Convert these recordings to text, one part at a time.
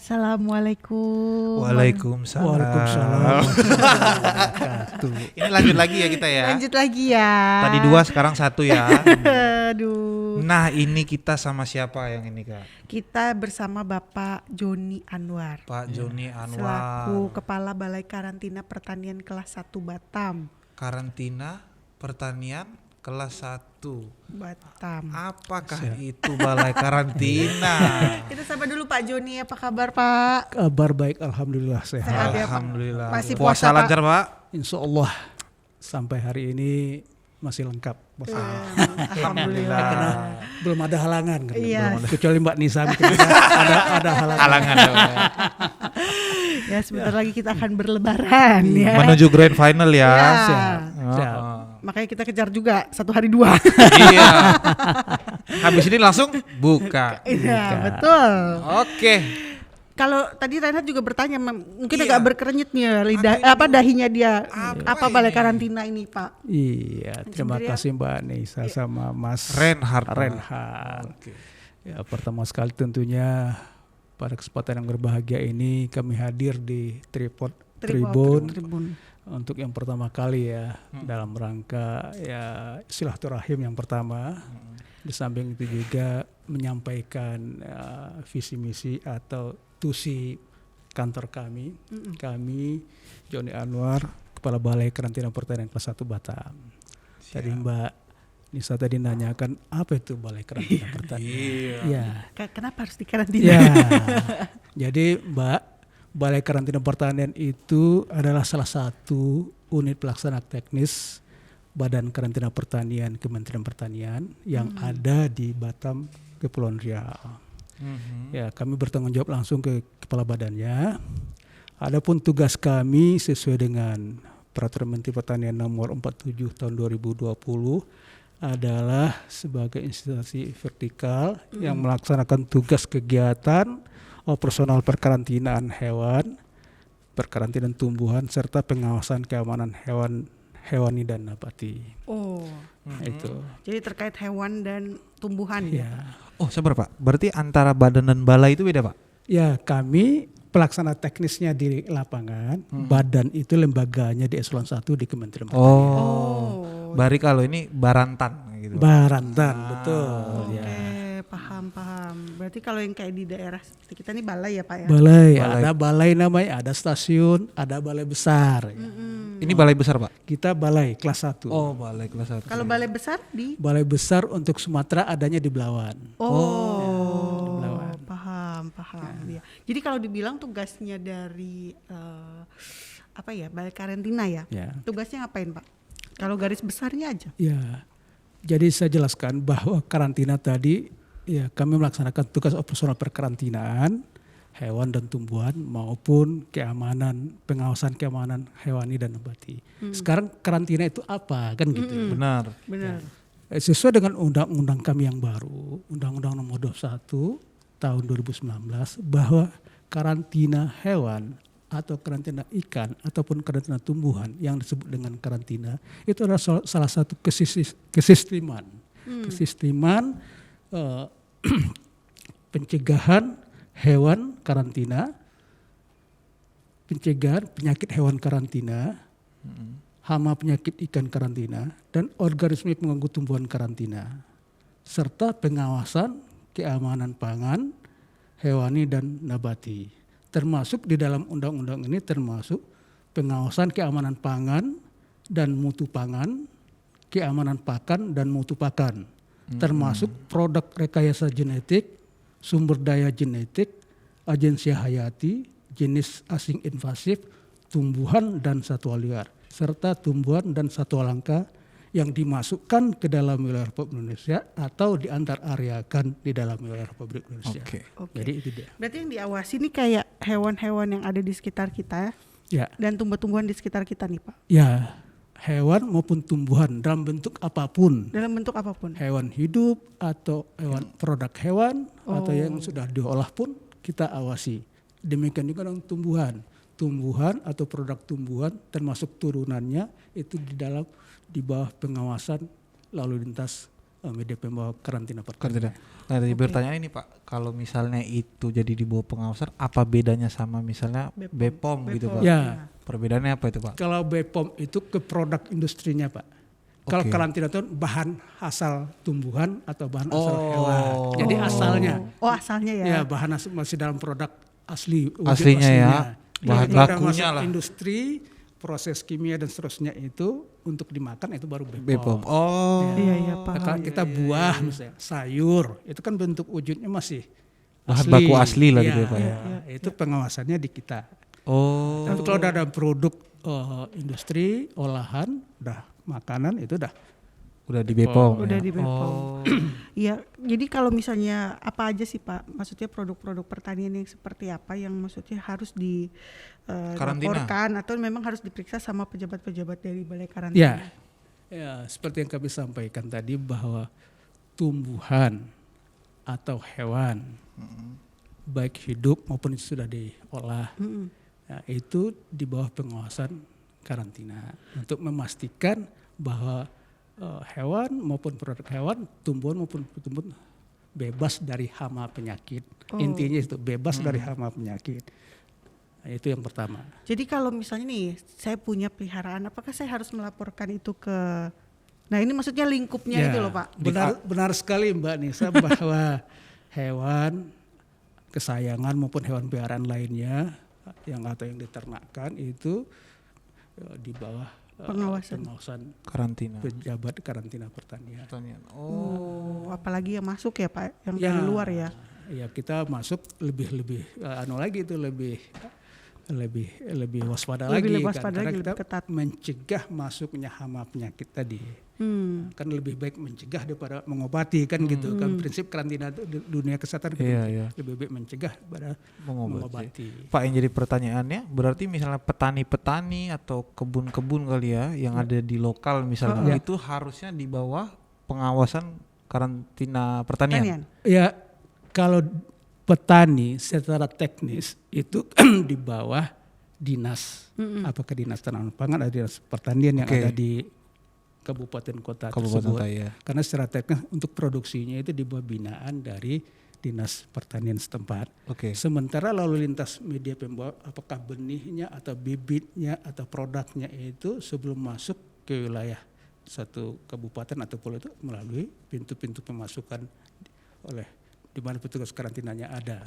Assalamualaikum. Waalaikumsalam. Waalaikumsalam. Ini lanjut lagi ya kita ya. Lanjut lagi ya. Tadi 2 sekarang 1 ya. Aduh. Nah ini kita sama siapa yang ini Kak? Kita bersama Bapak Joni Anwar. Pak Joni Anwar. Selaku Kepala Balai Karantina Pertanian Kelas 1 Batam. Karantina Pertanian Kelas 1 Batam. Apakah itu balai karantina? Kita sapa dulu Pak Joni, apa kabar Pak? Kabar baik, alhamdulillah sehat. Sehat ya, Pak? Alhamdulillah. Masih puasa puasa, Pak? lancar Pak? Insya Allah sampai hari ini masih lengkap. Alhamdulillah. Karena belum ada halangan kan. Iya. Belum ada. Kecuali Mbak Nisa mungkin ada halangan. Halangan ya, Pak, ya. Ya sebentar lagi kita akan berlebaran ya. Menuju grand final ya. Ya. Siap. Oh, Siap. oh. Makanya kita kejar juga 1 hari 2. Iya. Habis ini langsung buka. Iya betul. Oke. Kalau tadi Reinhard juga bertanya, mungkin Iya. agak berkerenyit nih ya, dahinya dia. Apa balai ini? karantina ini Pak? Iya, terima Sendiri ya? kasih Mbak Nisa sama Mas Reinhard. Reinhard. Ya, pertama sekali tentunya pada kesempatan yang berbahagia ini kami hadir di Tribun untuk yang pertama kali ya dalam rangka ya silaturahim yang pertama. Di samping itu juga menyampaikan visi misi atau tusi kantor kami. Kami Joni Anwar, Kepala Balai Karantina Pertanian Kelas 1 Batam. Tadi Mbak Nisa tadi nanyakan apa itu Balai Karantina Pertanian. Iya. Ya. Kenapa harus dikarantina? Ya. Jadi Mbak, Balai Karantina Pertanian itu adalah salah satu unit pelaksana teknis Badan Karantina Pertanian Kementerian Pertanian yang ada di Batam, Kepulauan Riau. Ya, kami bertanggung jawab langsung ke kepala badannya. Adapun tugas kami sesuai dengan Peraturan Menteri Pertanian Nomor 47 Tahun 2020 adalah sebagai instansi vertikal yang melaksanakan tugas kegiatan operasional perkarantinaan hewan, perkarantinaan tumbuhan serta pengawasan keamanan hewani dan nabati. Oh, Itu. jadi terkait hewan dan tumbuhan ya. Ya. Oh sabar Pak, berarti antara badan dan balai itu beda Pak? Ya, kami pelaksana teknisnya di lapangan, badan itu lembaganya di eselon 1 di Kementerian Pertanian. Oh, bari kalau ini barantan gitu. Barantan, betul. Oke, Ya. paham. Berarti kalau yang kayak di daerah seperti kita ini balai ya Pak ya? Balai, Balai. ada balai namanya, ada stasiun, ada balai besar. Ya. Ini balai besar Pak? Kita balai kelas 1. Oh balai kelas 1. Kalau balai besar di? Balai besar untuk Sumatera adanya di Belawan. Oh, Belawan. paham. Ya. Jadi kalau dibilang tugasnya dari balai karantina ya? Ya. Tugasnya ngapain Pak? Kalau garis besarnya aja? Ya, jadi saya jelaskan bahwa karantina tadi, ya kami melaksanakan tugas operasional perkarantinaan hewan dan tumbuhan maupun pengawasan keamanan hewani dan nabati. Sekarang karantina itu apa kan gitu? Benar. Benar. Sesuai dengan undang-undang kami yang baru, Undang-Undang Nomor 21 Tahun 2019 bahwa karantina hewan atau karantina ikan ataupun karantina tumbuhan yang disebut dengan karantina itu adalah salah satu kesisteman pencegahan hewan karantina, pencegahan penyakit hewan karantina, hama penyakit ikan karantina, dan organisme pengganggu tumbuhan karantina, serta pengawasan keamanan pangan, hewani dan nabati. Termasuk di dalam undang-undang ini termasuk pengawasan keamanan pangan dan mutu pangan, keamanan pakan dan mutu pakan, termasuk produk rekayasa genetik, sumber daya genetik, agensi hayati, jenis asing invasif, tumbuhan dan satwa liar, serta tumbuhan dan satwa langka yang dimasukkan ke dalam wilayah Republik Indonesia atau diantar areakan di dalam wilayah Republik Indonesia. Oke. Jadi itu dia. Berarti yang diawasi ini kayak hewan-hewan yang ada di sekitar kita Ya, dan tumbuh-tumbuhan di sekitar kita nih Pak. ya hewan maupun tumbuhan dalam bentuk apapun. Dalam bentuk apapun. Hewan hidup atau produk hewan atau yang sudah diolah pun kita awasi. Demikian juga dengan tumbuhan atau produk tumbuhan termasuk turunannya itu di bawah pengawasan lalu lintas media pembawa karantina Karantina. pertanian. Nah, tadi bertanya ini Pak, kalau misalnya itu jadi di bawah pengawasan, apa bedanya sama misalnya BPOM gitu Pak? Ya. Perbedaannya apa itu Pak? Kalau BPOM itu ke produk industrinya Pak. Kalau Oke. karantina itu bahan asal tumbuhan atau bahan asal hewan. Jadi asalnya. Oh asalnya ya. Ya bahan asal masih dalam produk asli. wujud Aslinya ya, bahan Kalau udah bakunya masuk lah. industri, proses kimia dan seterusnya itu untuk dimakan itu baru BPOM. BPOM. Oh. Iya paham. Kalau kita buah misalnya sayur itu kan bentuk wujudnya masih Bahan baku asli lah gitu ya, Pak, ya. Itu pengawasannya di kita. Oh. Tapi kalau udah ada produk industri olahan, udah makanan itu Udah di BPOM. Udah ya? di BPOM. Oh. Iya, jadi kalau misalnya apa aja sih Pak, maksudnya produk-produk pertanian yang seperti apa yang maksudnya harus dilaporkan atau memang harus diperiksa sama pejabat-pejabat dari Balai Karantina? Ya, seperti yang kami sampaikan tadi bahwa tumbuhan atau hewan baik hidup maupun itu sudah diolah, itu di bawah pengawasan karantina untuk memastikan bahwa hewan maupun produk hewan, tumbuhan maupun tumbuhan bebas dari hama penyakit. Intinya itu bebas dari hama penyakit. Nah, itu yang pertama. Jadi kalau misalnya nih saya punya peliharaan, apakah saya harus melaporkan itu ke? Nah ini maksudnya lingkupnya itu loh Pak. Benar sekali Mbak Nisa bahwa hewan kesayangan maupun hewan peliharaan lainnya yang diternakkan itu di bawah pengawasan Karantina. pejabat karantina pertanian. Oh, apalagi yang masuk ya Pak, yang dari luar ya? Ya kita masuk lebih waspada Lebih lagi waspada karena lagi, kita lebih ketat. mencegah masuknya hama penyakit tadi. Kan lebih baik mencegah daripada mengobati kan gitu kan prinsip karantina di dunia kesehatan gitu. Lebih baik mencegah daripada mengobati. Pak, yang jadi pertanyaannya berarti misalnya petani-petani atau kebun-kebun kali ya yang ada di lokal misalnya itu harusnya di bawah pengawasan karantina pertanian. Ya kalau petani secara teknis itu di bawah dinas, apakah dinas tanaman pangan atau dinas pertanian yang ada di kabupaten kota tersebut. Ya. Karena secara teknis untuk produksinya itu di bawah binaan dari dinas pertanian setempat. Sementara lalu lintas media pembawa, apakah benihnya atau bibitnya atau produknya itu sebelum masuk ke wilayah satu kabupaten atau pulau itu melalui pintu-pintu pemasukan oleh di mana petugas karantinanya ada.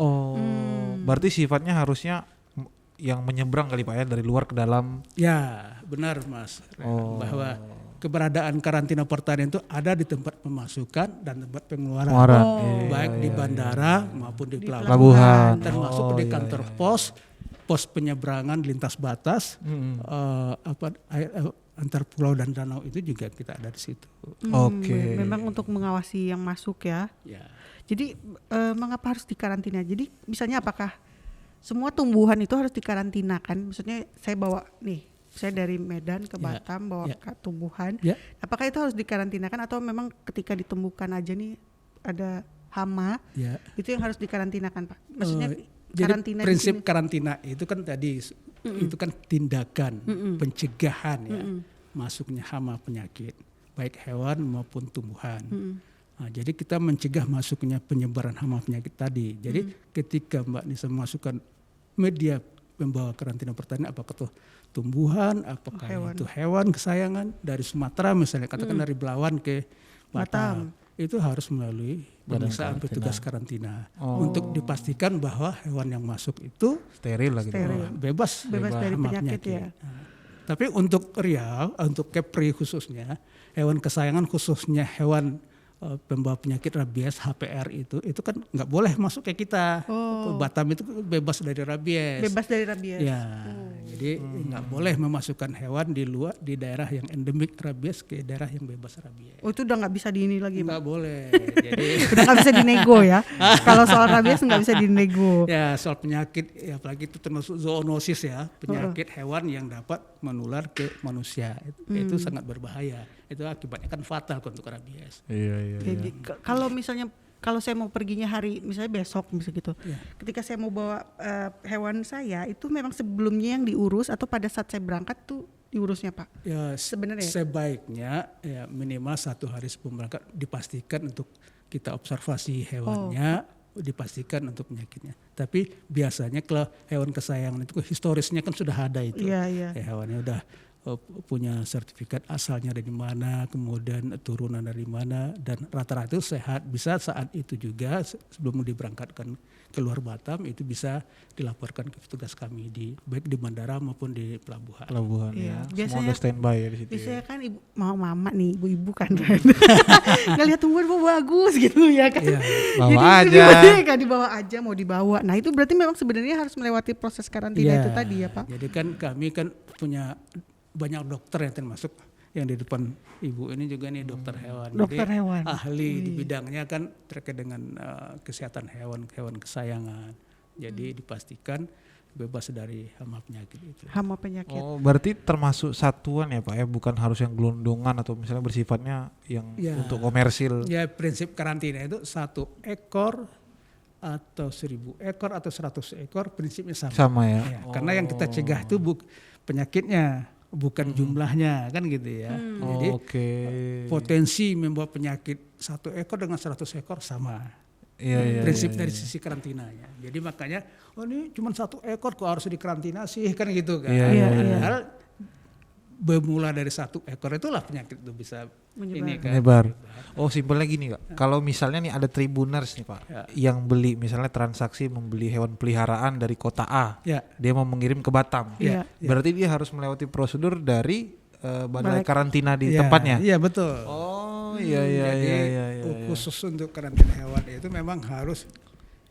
Berarti sifatnya harusnya yang menyeberang kali Pak ya dari luar ke dalam. Ya, benar Mas. Bahwa keberadaan karantina pertanian itu ada di tempat pemasukan dan tempat pengeluaran. Baik di bandara maupun di pelabuhan. Termasuk di kantor pos penyeberangan lintas batas antar pulau dan danau itu juga kita ada di situ. Memang untuk mengawasi yang masuk ya. Jadi mengapa harus dikarantina? Jadi misalnya apakah semua tumbuhan itu harus dikarantina kan? Maksudnya saya bawa nih, saya dari Medan ke Batam bawa tumbuhan. Apakah itu harus dikarantinakan atau memang ketika ditumbuhkan aja nih ada hama, itu yang harus dikarantinakan Pak? Maksudnya karantina. Jadi prinsip karantina itu kan tadi itu kan tindakan pencegahan ya masuknya hama penyakit baik hewan maupun tumbuhan. Nah, jadi kita mencegah masuknya penyebaran hama penyakit tadi. Jadi ketika Mbak Nisa memasukkan media pembawa karantina pertanian, apakah itu tumbuhan, apakah itu hewan kesayangan dari Sumatera misalnya, katakan dari Belawan ke Batam, itu harus melalui pemeriksaan petugas karantina untuk dipastikan bahwa hewan yang masuk itu steril lah gitu. Bebas dari penyakit ya. Tapi untuk Riau, untuk Kepri khususnya, hewan kesayangan khususnya hewan pembawa penyakit rabies HPR itu kan nggak boleh masuk ke kita. Batam itu bebas dari rabies. Ya, jadi nggak boleh memasukkan hewan di luar di daerah yang endemik rabies ke daerah yang bebas rabies. Itu udah nggak bisa diini lagi. Nggak boleh. Jadi udah nggak bisa dinego ya. Kalau soal rabies nggak bisa dinego. Ya soal penyakit, ya apalagi itu termasuk zoonosis ya, penyakit hewan yang dapat menular ke manusia. Itu sangat berbahaya. Itu akibatnya kan fatal untuk rabies. Jadi kalau misalnya kalau saya mau perginya hari misalnya besok misalnya gitu, ketika saya mau bawa hewan saya itu memang sebelumnya yang diurus atau pada saat saya berangkat tuh diurusnya Pak? Ya Sebenarnya sebaiknya ya minimal 1 hari sebelum berangkat dipastikan untuk kita observasi hewannya, dipastikan untuk penyakitnya. Tapi biasanya kalau hewan kesayangan itu historisnya kan sudah ada itu. Iya. Ya, hewannya udah punya sertifikat asalnya dari mana, kemudian turunan dari mana, dan rata-rata itu sehat. Bisa saat itu juga sebelum diberangkatkan keluar Batam itu bisa dilaporkan ke petugas kami baik di bandara maupun di pelabuhan. Pelabuhan Iya. ya. Biasanya- Semua udah standby ya di situ. biasanya Ya. kan ibu mama nih, ibu-ibu kan ngelihat tumbuhan bagus gitu ya kan. Iya. Bawa Jadi aja. kan dibawa aja, mau dibawa. Nah itu berarti memang sebenarnya harus melewati proses karantina Iya. itu tadi ya Pak. Jadi kan kami kan punya banyak dokter yang termasuk yang di depan ibu ini juga nih dokter hewan. Dokter Jadi hewan. ahli di bidangnya kan terkait dengan kesehatan hewan kesayangan. Jadi dipastikan bebas dari hama penyakit itu. Hama penyakit. Oh, berarti termasuk satuan ya Pak ya, bukan harus yang gelondongan atau misalnya bersifatnya yang Ya. untuk komersil. Ya prinsip karantina itu 1 ekor atau 1.000 ekor atau 100 ekor prinsipnya sama. Sama ya. Ya, karena yang kita cegah itu penyakitnya, bukan jumlahnya kan gitu ya. Jadi Oke. potensi membawa penyakit 1 ekor dengan 100 ekor sama. Iya. Prinsip dari sisi karantinanya. Jadi makanya, ini cuma 1 ekor kok harus dikarantina sih kan gitu kan. Iya. Padahal bermula dari 1 ekor itulah penyakit itu bisa ini kan. Menyebar. Oh, simpelnya gini Kak. Kalau misalnya nih ada tribuners nih Pak, Ya. yang beli misalnya transaksi membeli hewan peliharaan dari kota A, Ya. dia mau mengirim ke Batam. Iya. Berarti dia harus melewati prosedur dari balai Balai- karantina di Ya, tempatnya. Iya betul. Oh, Jadi iya. khusus untuk karantina hewan itu memang harus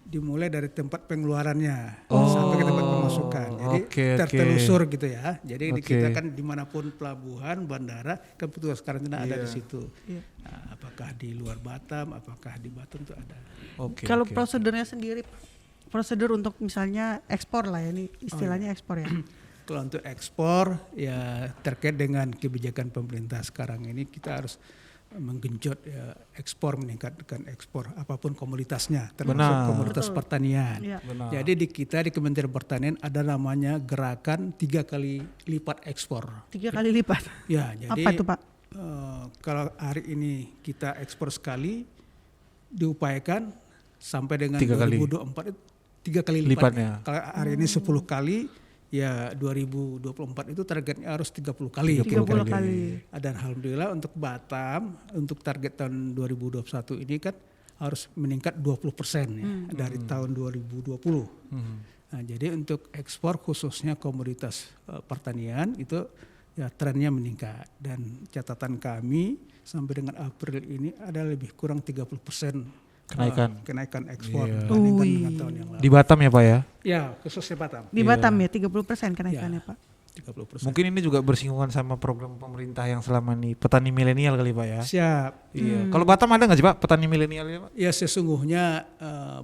dimulai dari tempat pengeluarannya sampai ke tempat pemasukan. Jadi Oke. tertelusur gitu ya. Jadi Oke. kita kan dimanapun pelabuhan, bandara, kan petugas karantina ada di situ. Iya. Nah, apakah di luar Batam, apakah di Batam itu ada. Oke. Kalau oke. prosedurnya sendiri, prosedur untuk misalnya ekspor lah ya, ini istilahnya ekspor ya. Kalau untuk ekspor ya terkait dengan kebijakan pemerintah sekarang ini kita harus menggenjot ya, ekspor, meningkatkan ekspor apapun komoditasnya termasuk Benar. komoditas Betul. pertanian. Iya. Benar. Jadi di kita di Kementerian Pertanian ada namanya gerakan 3 kali lipat ekspor. 3 kali lipat. Ya, jadi Apa itu Pak? Kalau hari ini kita ekspor sekali, diupayakan sampai dengan 3 kali. 2024 itu 3 kali lipat. Lipatnya. Kalau hari ini 10 kali, ya 2024 itu targetnya harus 30 kali. 30 kira-kira. kali. Dan alhamdulillah untuk Batam, untuk target tahun 2021 ini kan harus meningkat 20% ya, dari tahun 2020. Nah, jadi untuk ekspor khususnya komoditas pertanian itu ya trennya meningkat, dan catatan kami sampai dengan April ini ada lebih kurang 30% kenaikan ekspor Iya. dibandingkan dengan tahun yang lalu. Di Batam ya Pak ya? Ya, khususnya Batam. Di Batam ya 30% kenaikannya Pak. 30%. Mungkin ini juga bersinggungan sama program pemerintah yang selama ini petani milenial kali Pak ya? Siap. Iya. Kalau Batam ada nggak sih Pak petani milenial ya Pak? Ya sesungguhnya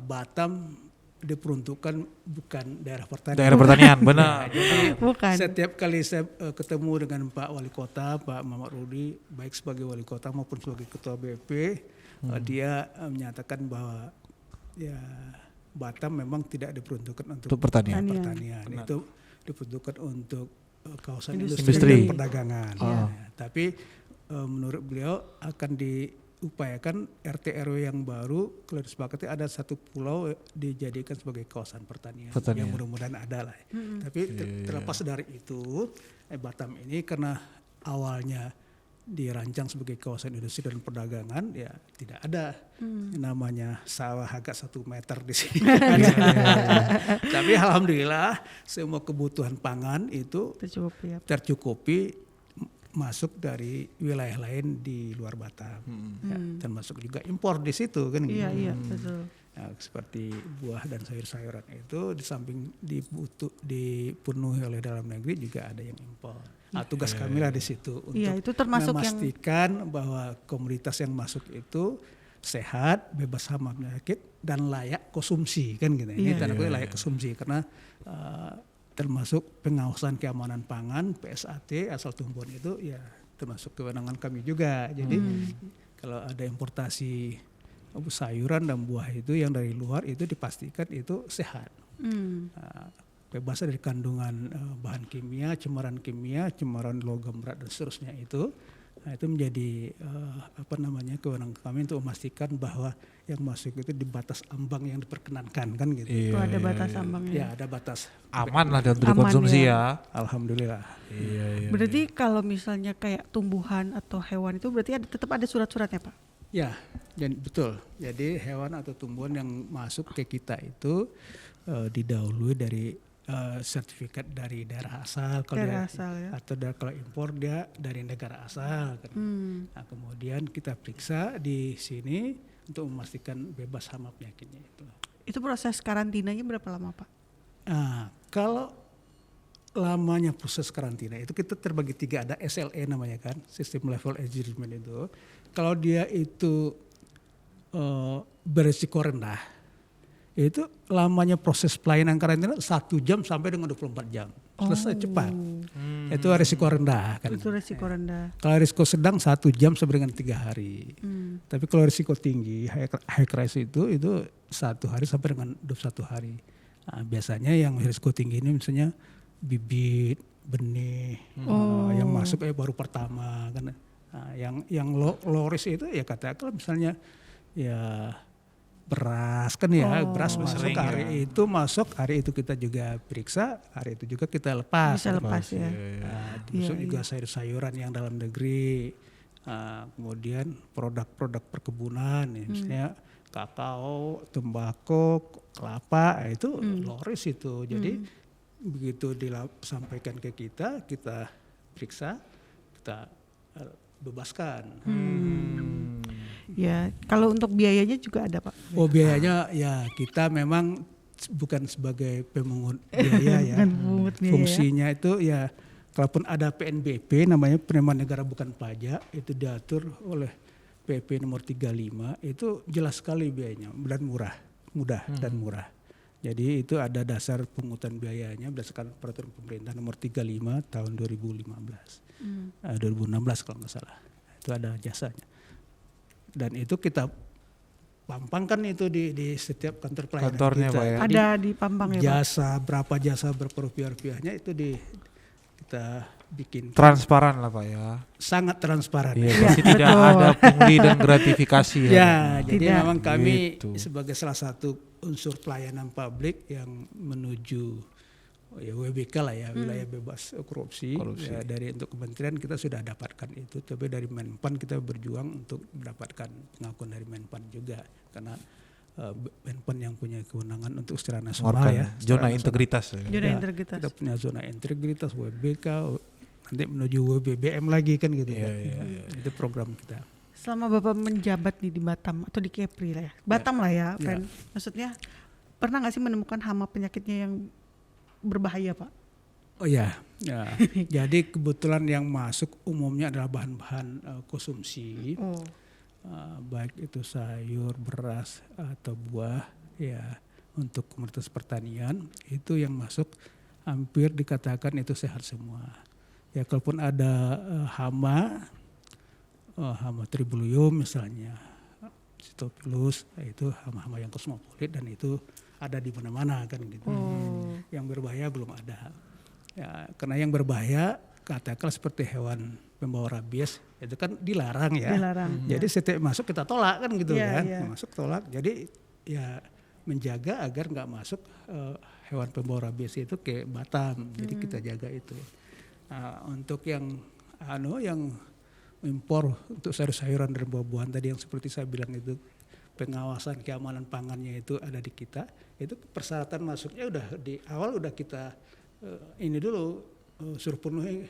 Batam diperuntukkan bukan daerah pertanian. Daerah pertanian, benar. Bukan. Setiap kali saya ketemu dengan Pak Wali Kota, Pak Muhammad Rudi, baik sebagai Wali Kota maupun sebagai Ketua BP, dia menyatakan bahwa ya Batam memang tidak diperuntukkan untuk pertanian. pertanian. Itu diperuntukkan untuk kawasan Industri. industri dan perdagangan. Oh. Ya, tapi menurut beliau akan diupayakan RT RW yang baru kalau disepakati ada 1 pulau dijadikan sebagai kawasan pertanian. Yang mudah-mudahan ada lah. Tapi terlepas dari itu, Batam ini karena awalnya dirancang sebagai kawasan industri dan perdagangan, ya tidak ada namanya sawah agak 1 meter di sini. Tapi alhamdulillah semua kebutuhan pangan itu tercukupi masuk dari wilayah lain di luar Batam, ya, termasuk juga impor di situ kan. Iya betul. Nah, seperti buah dan sayur-sayuran itu di samping dipenuhi oleh dalam negeri juga ada yang impor. Nah, tugas kami lah di situ untuk itu termasuk memastikan bahwa komoditas yang masuk itu sehat, bebas hama penyakit dan layak konsumsi kan gitu. Ini tanda kutip layak konsumsi karena termasuk pengawasan keamanan pangan PSAT asal tumbuhan itu ya termasuk kewenangan kami juga. Jadi kalau ada importasi sayuran dan buah itu yang dari luar itu dipastikan itu sehat. bebas dari kandungan bahan kimia, cemaran logam berat dan seterusnya itu. Nah, itu menjadi kewenangan kami untuk memastikan bahwa yang masuk itu di batas ambang yang diperkenankan kan gitu. Itu ada batas ambangnya. Ya, ada batas. Aman lah untuk dikonsumsi ya. Alhamdulillah. Iya. Berarti kalau misalnya kayak tumbuhan atau hewan itu berarti tetap ada surat-suratnya, Pak? Ya, jadi betul. Jadi hewan atau tumbuhan yang masuk ke kita itu didahului dari sertifikat dari daerah asal, atau kalau impor dia dari negara asal. Kan. Nah, kemudian kita periksa di sini untuk memastikan bebas hama penyakitnya itu. Itu proses karantinanya berapa lama, Pak? Nah, kalau lamanya proses karantina itu kita terbagi 3, ada SLE namanya kan, System Level Adjustment itu. Kalau dia itu berisiko rendah, itu lamanya proses pelayanan karantina 1 jam sampai dengan 24 jam. Selesai cepat. Itu risiko rendah kan. Itu risiko rendah. Kalau risiko sedang 1 jam sampai dengan 3 hari. Tapi kalau risiko tinggi, high crisis itu 1 hari sampai dengan 21 hari. Nah, biasanya yang risiko tinggi ini misalnya bibit, benih, yang masuk baru pertama kan. Nah, yang low risk itu ya katakanlah misalnya ya beras kan ya, beras masuk hari itu hari itu kita juga periksa, hari itu juga kita lepas. Bisa lepas ya. Termasuk juga sayur-sayuran yang dalam negeri, kemudian produk-produk perkebunan, ya, misalnya kakao, tembakau, kelapa, itu low risk itu. Jadi begitu disampaikan ke kita periksa, kita bebaskan. Ya, kalau untuk biayanya juga ada, Pak? Oh, biayanya ya kita memang bukan sebagai pemungut biaya ya. Fungsinya itu ya, kalaupun ada PNBP namanya penerimaan negara bukan pajak, itu diatur oleh PP nomor 35, itu jelas sekali biayanya dan mudah dan murah. Jadi itu ada dasar pungutan biayanya berdasarkan peraturan pemerintah nomor 35 tahun 2016. 2016 kalau nggak salah. Itu ada jasanya. Dan itu kita pampangkan itu di setiap kantor pelayanan kantornya kita. Pak ya. Ada di Pampang ya, Pak? Berapa jasa berapa rupiah-rupiahnya itu kita bikin. Transparan lah Pak ya. Sangat transparan. Iya, pasti tidak ada pungli dan gratifikasi ya. Jadi tidak. memang kami Gitu. sebagai salah satu unsur pelayanan publik yang menuju WBK lah ya, wilayah bebas korupsi. Ya, dari untuk kementerian kita sudah dapatkan itu, tapi dari Menpan kita berjuang untuk mendapatkan pengakuan dari Menpan juga, karena Menpan yang punya kewenangan untuk secara nasional ya. Zona integritas. Zona integritas. Kita punya zona integritas, WBK, nanti menuju WBBM lagi kan gitu. Itu program kita. Selama Bapak menjabat di Batam atau di Kepri lah ya, Batam lah ya, friend. Maksudnya pernah nggak sih menemukan hama penyakitnya yang berbahaya, Pak? Oh ya. Jadi kebetulan yang masuk umumnya adalah bahan-bahan konsumsi, baik itu sayur, beras atau buah, ya untuk komoditas pertanian itu yang masuk hampir dikatakan itu sehat semua. Ya kalaupun ada hama tribulum misalnya, Cytophilus, itu hama-hama yang kosmopolit dan itu ada di mana-mana kan gitu. Yang berbahaya belum ada. Ya, karena yang berbahaya katakanlah seperti hewan pembawa rabies itu kan dilarang ya. Jadi setiap masuk kita tolak kan gitu kan. Masuk tolak. Jadi ya menjaga agar nggak masuk hewan pembawa rabies itu ke Batam. Jadi kita jaga itu. Nah, untuk yang impor untuk sayur-sayuran dan buah-buahan tadi yang seperti saya bilang itu, pengawasan keamanan pangannya itu ada di kita. Itu persyaratan masuknya udah di awal udah kita ini dulu suruh penuhi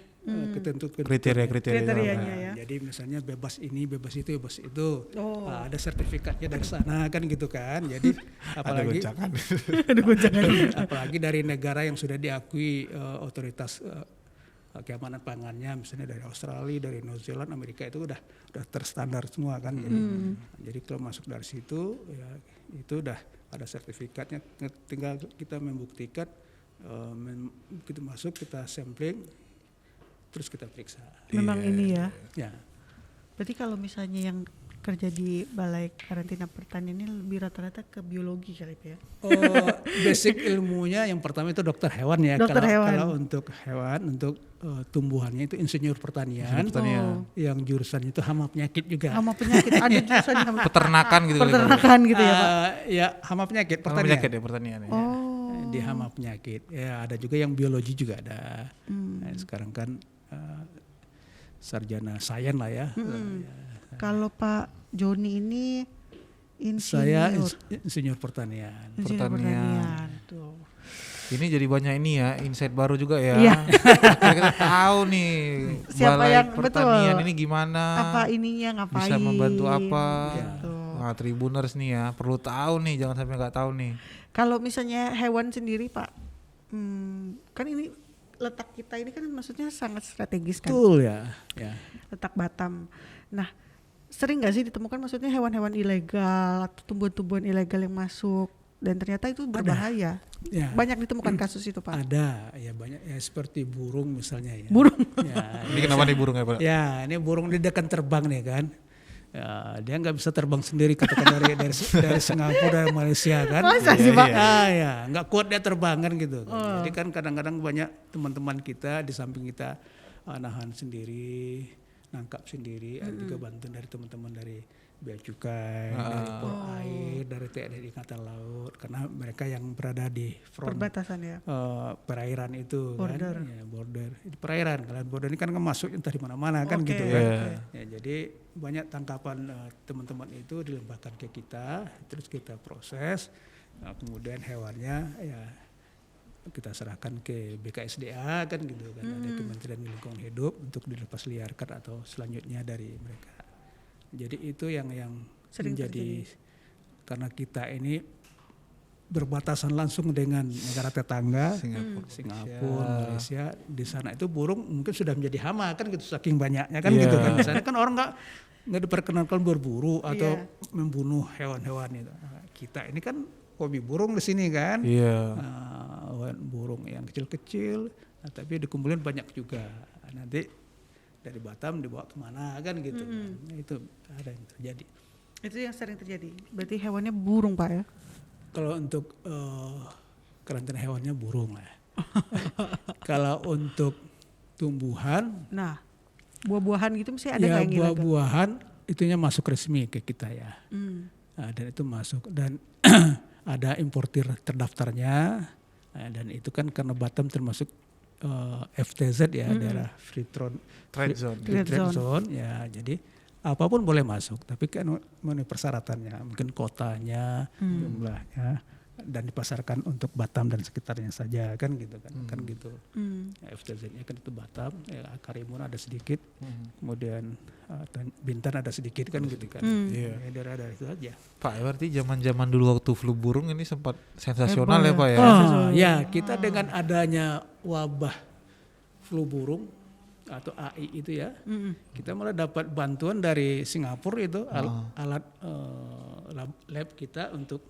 kriterianya ya. Jadi misalnya bebas ini, bebas itu, bebas itu. Nah, ada sertifikatnya dari sana kan gitu kan. Jadi apalagi apalagi dari negara yang sudah diakui otoritas keamanan pangannya, misalnya dari Australia, dari New Zealand, Amerika itu udah terstandar semua kan. Jadi kalau masuk dari situ ya itu udah ada sertifikatnya, tinggal kita membuktikan begitu masuk kita sampling terus kita periksa. Memang ini ya. Ya. Berarti kalau misalnya yang kerja di balai karantina pertanian ini lebih rata-rata ke biologi kali ya? Basic ilmunya yang pertama itu dokter hewan ya. Dokter hewan. Kalau untuk hewan, untuk tumbuhannya itu insinyur pertanian. Yang jurusannya itu hama penyakit juga. Hama penyakit ada jurusannya peternakan gitu. Peternakan gitu ya Pak? Ya hama penyakit pertanian. Hama penyakit ya pertanian. Di hama penyakit. Ya ada juga yang biologi juga ada. Nah, sekarang kan sarjana sains lah ya. Kalau Pak Joni ini saya insinyur pertanian. Pertanian. Tuh. Ini jadi banyak ini ya, insight baru juga ya. Iya. Kita tahu nih siapa balai yang pertanian betul, ini gimana. Apa ininya ngapain. Bisa membantu apa. Gitu. Nah, Tribuners nih ya, perlu tahu nih, jangan sampai nggak tahu nih. Kalau misalnya hewan sendiri Pak, kan ini letak kita ini kan maksudnya sangat strategis kan. Betul ya. Letak Batam. Nah, sering nggak sih ditemukan maksudnya hewan-hewan ilegal atau tumbuhan-tumbuhan ilegal yang masuk dan ternyata itu berbahaya? Ya. Banyak ditemukan kasus itu Pak? Ada, ya banyak ya seperti burung misalnya ya. Burung? Ya, Ini kenapa nih burung ya Pak? Ya, ini burung dia kan terbang nih kan. Ya, dia nggak bisa terbang sendiri katakan dari Singapura dari Malaysia kan. Masa sih Pak? Ya, nggak kuat dia terbang kan gitu. Jadi kan kadang-kadang banyak teman-teman kita di samping kita nahan sendiri, nangkap sendiri, juga bantuan dari teman-teman dari Bea Cukai, dari Pol Air, dari TNI Angkatan Laut, karena mereka yang berada di front perbatasan ya, perairan itu border. Kan, ya, border di perairan. Kalian border ini kan masuk entah di mana-mana kan gitu kan. Ya, jadi banyak tangkapan teman-teman itu dilimpahkan ke kita, terus kita proses, kemudian hewannya ya kita serahkan ke BKSDA kan gitu kan, ada Kementerian Lingkungan Hidup untuk dilepas liarkan atau selanjutnya dari mereka. Jadi itu yang sering menjadi karena kita ini berbatasan langsung dengan negara tetangga Singapura, Malaysia. Di sana itu burung mungkin sudah menjadi hama kan gitu saking banyaknya kan gitu kan. Di sana kan orang nggak diperkenankan berburu atau membunuh hewan-hewan itu. Nah, kita ini kan hobi burung di sini kan. Burung yang kecil-kecil, tapi dikumpulin banyak juga. Nanti dari Batam dibawa kemana kan gitu. Nah, itu ada yang terjadi. Itu yang sering terjadi. Berarti hewannya burung Pak ya? Kalau untuk karantina hewannya burung lah. Kalau untuk tumbuhan, nah buah-buahan gitu mesti ada ya nggak yang ilegal? buah-buahan itunya masuk resmi ke kita ya. Nah, dan itu masuk dan ada importir terdaftarnya. Nah, dan itu kan karena Batam termasuk FTZ ya, daerah Free Trade Zone ya, jadi apapun boleh masuk, tapi kan memenuhi persyaratannya, mungkin kotanya, jumlahnya, dan dipasarkan untuk Batam dan sekitarnya saja kan gitu kan, kan gitu. Ya, FTZ-nya kan itu Batam, ya, Karimun ada sedikit, kemudian Bintan ada sedikit kan gitu kan, ya, daerah-daerah itu aja. Pak, berarti zaman-zaman dulu waktu flu burung ini sempat sensasional ya Pak ya? Ya, kita dengan adanya wabah flu burung atau AI itu ya, kita malah dapat bantuan dari Singapura itu alat lab kita untuk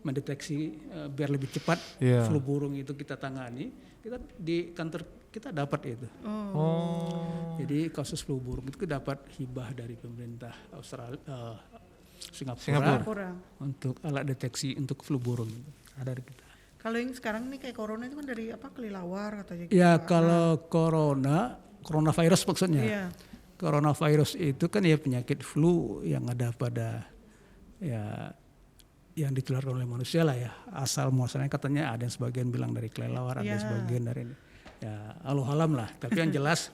mendeteksi biar lebih cepat flu burung itu kita tangani. Kita di kantor kita dapat itu. Jadi kasus flu burung itu dapat hibah dari pemerintah Singapura untuk alat deteksi untuk flu burung itu ada di kita. Kalau yang sekarang nih kayak corona itu kan dari apa, kelelawar katanya gitu. Ya kalau coronavirus maksudnya. Iya. Coronavirus itu kan ya penyakit flu yang ada pada ya yang ditularkan oleh manusia lah ya. Asal muasalnya katanya ada yang sebagian bilang dari kelelawar, ada yang sebagian dari ya alam lah. Tapi yang jelas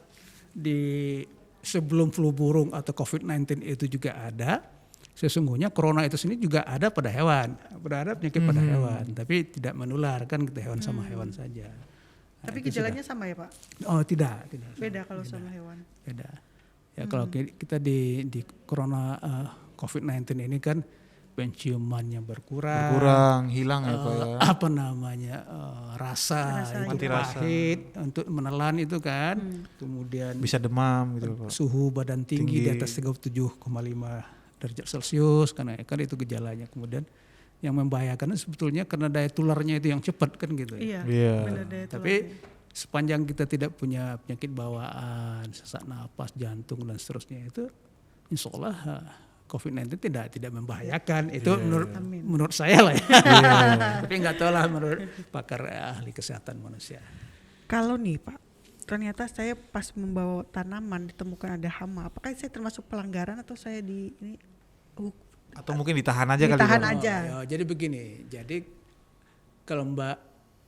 di sebelum flu burung atau COVID-19 itu juga ada. Sesungguhnya corona itu sendiri juga ada pada hewan, ada penyakit pada hewan, tapi tidak menular kan kita hewan sama hewan saja. Tapi gejalanya sama ya Pak? Oh tidak. Beda kalau sama hewan. Beda. Ya kalau kita di corona COVID-19 ini kan penciumannya berkurang, hilang ya Pak ya. Apa namanya rasa itu pahit untuk menelan itu kan, kemudian bisa demam gitu Pak. Suhu badan tinggi di atas 37,5 derajat Celcius karena kan itu gejalanya. Kemudian yang membahayakan sebetulnya karena daya tularnya itu yang cepat kan gitu. Iya. Tapi sepanjang kita tidak punya penyakit bawaan, sesak napas, jantung dan seterusnya itu insya Allah COVID-19 tidak membahayakan. Itu menurut saya lah ya. Tapi nggak tahu lah menurut pakar ahli kesehatan manusia. Kalau nih Pak, ternyata saya pas membawa tanaman ditemukan ada hama, apakah saya termasuk pelanggaran atau saya atau mungkin ditahan aja kali? Ditahan aja. Jadi begini, jadi kalau Mbak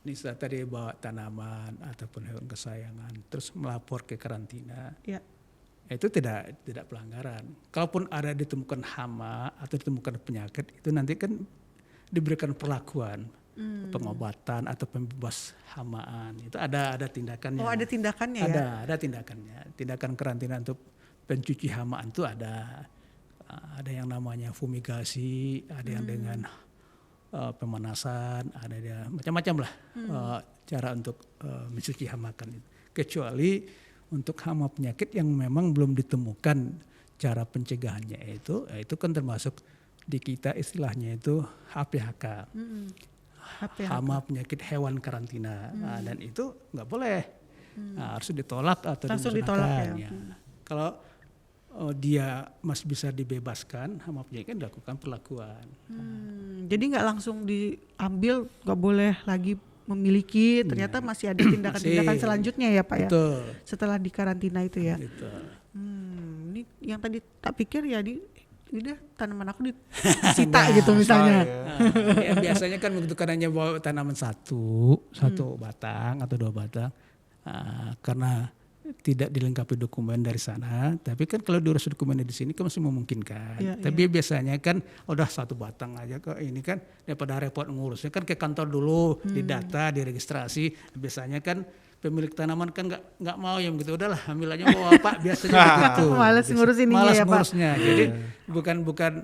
Nisa tadi bawa tanaman ataupun hewan kesayangan terus melapor ke karantina, itu tidak pelanggaran. Kalaupun ada ditemukan hama atau ditemukan penyakit, itu nanti kan diberikan perlakuan, pengobatan atau pembebas hamaan. Itu ada tindakannya. Oh, ada tindakannya ya? Ada tindakannya. Tindakan karantina untuk pencuci hamaan itu ada. Ada yang namanya fumigasi, ada yang dengan pemanasan, ada macam-macam lah cara untuk mencuci hamakan itu. Kecuali untuk hama penyakit yang memang belum ditemukan cara pencegahannya itu kan termasuk di kita istilahnya itu HPHK. Hama penyakit hewan karantina. Dan itu nggak boleh. Harus ditolak atau dimusnahkan. Ya. Kalau dia masih bisa dibebaskan, hama penyakit dilakukan perlakuan. Jadi nggak langsung diambil, nggak boleh lagi memiliki, ternyata masih ada tindakan-tindakan selanjutnya ya Pak. Betul. Ya setelah di karantina itu ya. Betul. Ini yang tadi tak pikir ya udah tanaman aku disita gitu misalnya. Ya, biasanya kan begitu kan hanya bawa tanaman satu batang atau 2 batang, karena tidak dilengkapi dokumen dari sana, tapi kan kalau diurus dokumennya di sini kan masih memungkinkan. Tapi biasanya kan udah 1 batang aja kok, ini kan daripada repot ngurusnya kan ke kantor dulu, didata, diregistrasi. Biasanya kan pemilik tanaman kan nggak mau yang begitu, udahlah ambil aja bawa Pak, biasanya begitu. Malas ngurusin ini ya Pak. Ngurusnya. Jadi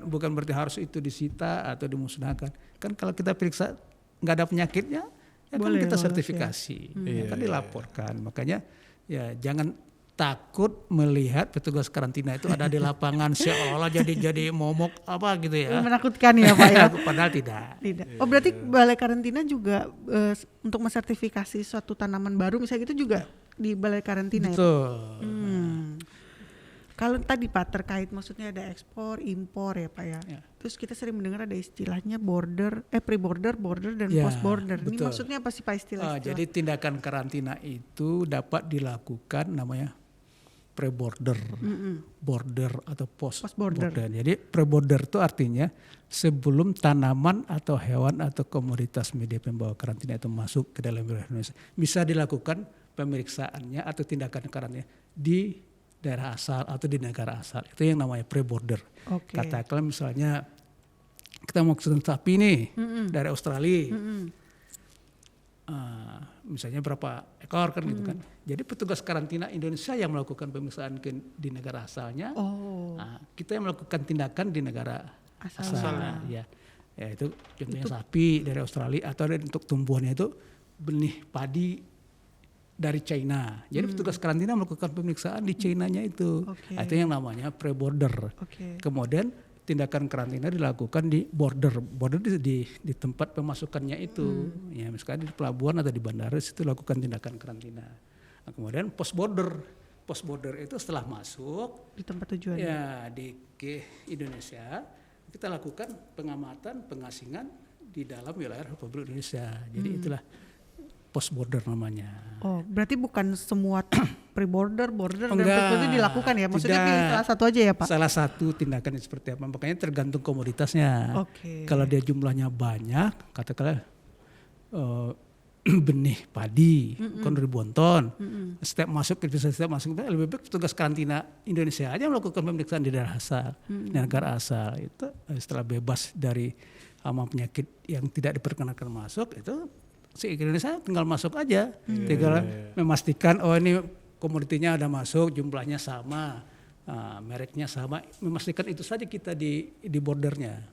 bukan berarti harus itu disita atau dimusnahkan. Kan kalau kita periksa nggak ada penyakitnya, ya boleh, kan kita sertifikasi, kan dilaporkan. Makanya ya jangan takut melihat petugas karantina itu ada di lapangan seolah-olah jadi momok apa gitu ya. Menakutkan ya Pak ya. Padahal tidak. Oh berarti balai karantina juga untuk mensertifikasi suatu tanaman baru misalnya gitu juga di balai karantina. Betul. Ya? Kalau tadi Pak terkait maksudnya ada ekspor, impor ya Pak ya. Terus kita sering mendengar ada istilahnya pre-border, border dan post-border. Ini maksudnya apa sih Pak istilah? Jadi tindakan karantina itu dapat dilakukan namanya pre-border, border atau post-border. Jadi pre-border itu artinya sebelum tanaman atau hewan atau komoditas media pembawa karantina itu masuk ke dalam wilayah Indonesia, bisa dilakukan pemeriksaannya atau tindakan karantina di daerah asal atau di negara asal. Itu yang namanya pre-border. Katakanlah misalnya kita mau pesen sapi nih dari Australia. Misalnya berapa ekor kan gitu kan. Jadi petugas karantina Indonesia yang melakukan pemeriksaan di negara asalnya. Kita yang melakukan tindakan di negara asalnya. Ya itu contohnya sapi dari Australia, atau untuk tumbuhannya itu benih padi dari China. Jadi petugas karantina melakukan pemeriksaan di China-nya itu. Itu yang namanya pre-border. Kemudian tindakan karantina dilakukan di border di tempat pemasukannya itu. Ya misalkan di pelabuhan atau di bandara situ lakukan tindakan karantina. Nah, kemudian post-border itu setelah masuk di tempat tujuan. Ya ke Indonesia, kita lakukan pengamatan, pengasingan di dalam wilayah Republik Indonesia. Jadi itulah post-border namanya. Oh, berarti bukan semua pre-border, border, dan post-border dilakukan ya? Maksudnya pilih salah satu aja ya Pak? Salah satu tindakan seperti apa, makanya tergantung komoditasnya. Kalau dia jumlahnya banyak, katakanlah benih padi, kan ribuan ton, setiap masuk lebih baik petugas karantina Indonesia aja melakukan pemeriksaan di daerah asal, di negara asal. Itu setelah bebas dari hama penyakit yang tidak diperkenankan masuk, itu si Indonesia tinggal masuk aja, tinggal memastikan ini komoditinya ada masuk, jumlahnya sama, mereknya sama, memastikan itu saja kita di bordernya.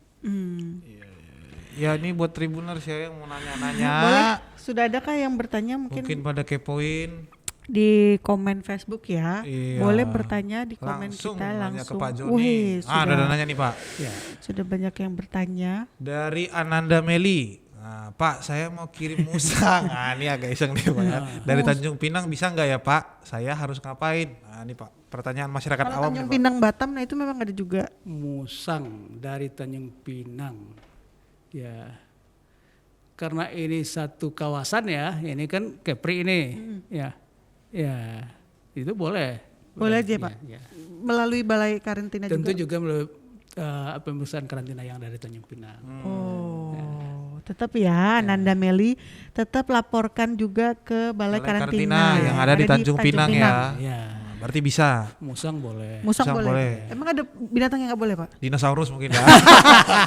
Ya ini buat Tribuners ya yang mau nanya-nanya. Boleh, sudah adakah yang bertanya mungkin pada kepoin di komen Facebook ya. Boleh bertanya di komen kita langsung. Ke Pak Joni. Ada nanya nih Pak. Sudah banyak yang bertanya. Dari Ananda Meli. Nah, Pak, saya mau kirim musang. Nah, ini agak iseng nih Pak ya. Dari Tanjung Pinang bisa nggak ya Pak? Saya harus ngapain? Nah, ini Pak, pertanyaan masyarakat Kalau awam Tanjung nih, Pak. Pinang Batam, nah itu memang ada juga. Musang dari Tanjung Pinang. Ya. Karena ini satu kawasan ya, ini kan Kepri ini. Ya. Ya. Itu boleh. Boleh aja ya, Pak. ya. Melalui balai karantina Tentu juga. juga melalui pemeriksaan karantina yang dari Tanjung Pinang. Tetap ya, Nanda Meli tetap laporkan juga ke balai karantina yang ada di Tanjung Pinang ya. Ya. Berarti bisa. Musang boleh. Musang Musang boleh. boleh. Emang ada binatang yang nggak boleh Pak? Dinosaurus mungkin ya.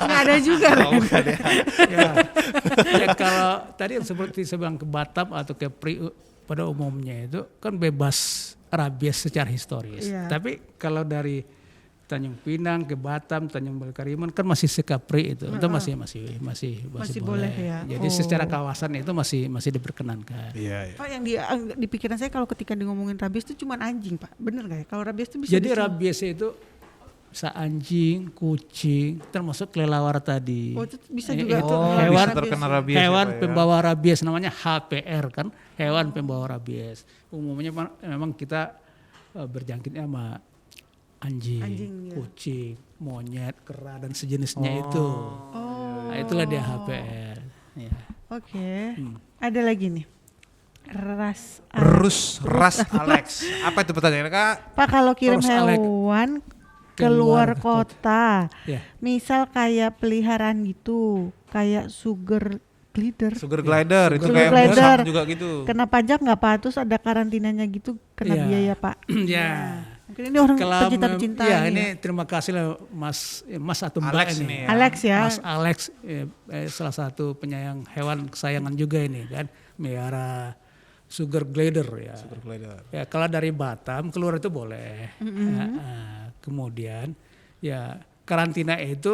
Nggak ada juga. Oh, bukan ya. Ya. Ya, kalau tadi seperti saya bilang ke Batam atau ke Pri pada umumnya itu kan bebas rabies secara historis. Iya. Tapi kalau dari Tanjung Pinang ke Batam, Tanjung Balai Karimun kan masih sekapri itu masih boleh ya. Jadi secara kawasan itu masih diperkenankan. Iya, iya. Pak, yang di pikiran saya kalau ketika di ngomongin rabies itu cuma anjing Pak, bener nggak ya? Kalau rabies itu bisa. Jadi rabies itu bisa anjing, kucing, termasuk kelelawar tadi. Oh, itu bisa juga Itu tuh hewan bisa terkena rabies ya, hewan Pak, ya? pembawa rabies namanya HPR kan, hewan pembawa rabies. Umumnya memang kita berjangkitnya sama anjing, ya. kucing, monyet, kera dan sejenisnya itu. Nah, itulah dia HPR. Ya. Oke. Ada lagi nih. Ras Alex. Apa itu pertanyaannya Kak? Pak, kalau kirim Ras Alex. hewan Keluar keluar kota, Ya. misal kayak peliharaan gitu, kayak sugar glider, Sugar glider itu Sugar kayak glider. musang juga gitu. kena pajak nggak Pak? Terus ada karantinanya gitu, kena Iya. biaya Pak? Ya. Mungkin ini orang Kalau pecinta-pecinta ya, ini ini ya. terima kasih lah Mas atau Mbak Alex ini. nih ya. Alex ya. Mas Alex salah satu penyayang hewan kesayangan juga ini kan, melihara sugar glider ya. Sugar glider. Ya kalau dari Batam keluar itu boleh. Kemudian ya karantina itu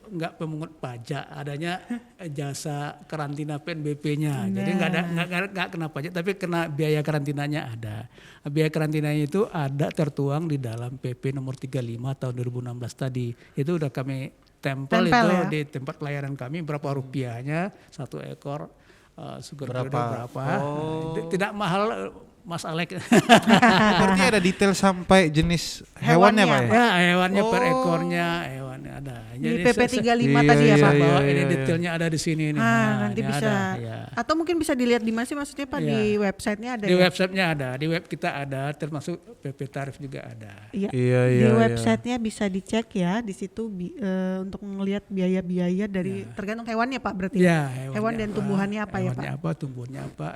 nggak pemungut pajak, adanya jasa karantina PNBP-nya. Jadi nggak kena pajak, tapi kena biaya karantinanya ada. Biaya karantinanya itu ada tertuang di dalam PP nomor 35 tahun 2016 tadi. Itu udah kami tempel itu ya? di tempat pelayanan kami, berapa rupiahnya satu ekor sugar glider berapa. Tidak mahal Mas Alex. Berarti ada detail sampai jenis hewannya Pak ya? Ya, hewannya per ekornya, hewannya ada. Di PP 35 tadi ya Pak? Bahwa ini detailnya ada di sini nih. Nanti ini bisa. ada, ya. Atau mungkin bisa dilihat di mana sih, maksudnya Pak? Di websitenya ada Di ya? websitenya ada, di web kita ada, termasuk PP tarif juga ada. Iya. Iya, Di iya, websitenya bisa dicek ya, di situ untuk melihat biaya-biaya dari tergantung hewannya Pak berarti. Ya, Hewan dan tumbuhannya apa ya Pak? Hewannya apa, tumbuhannya apa.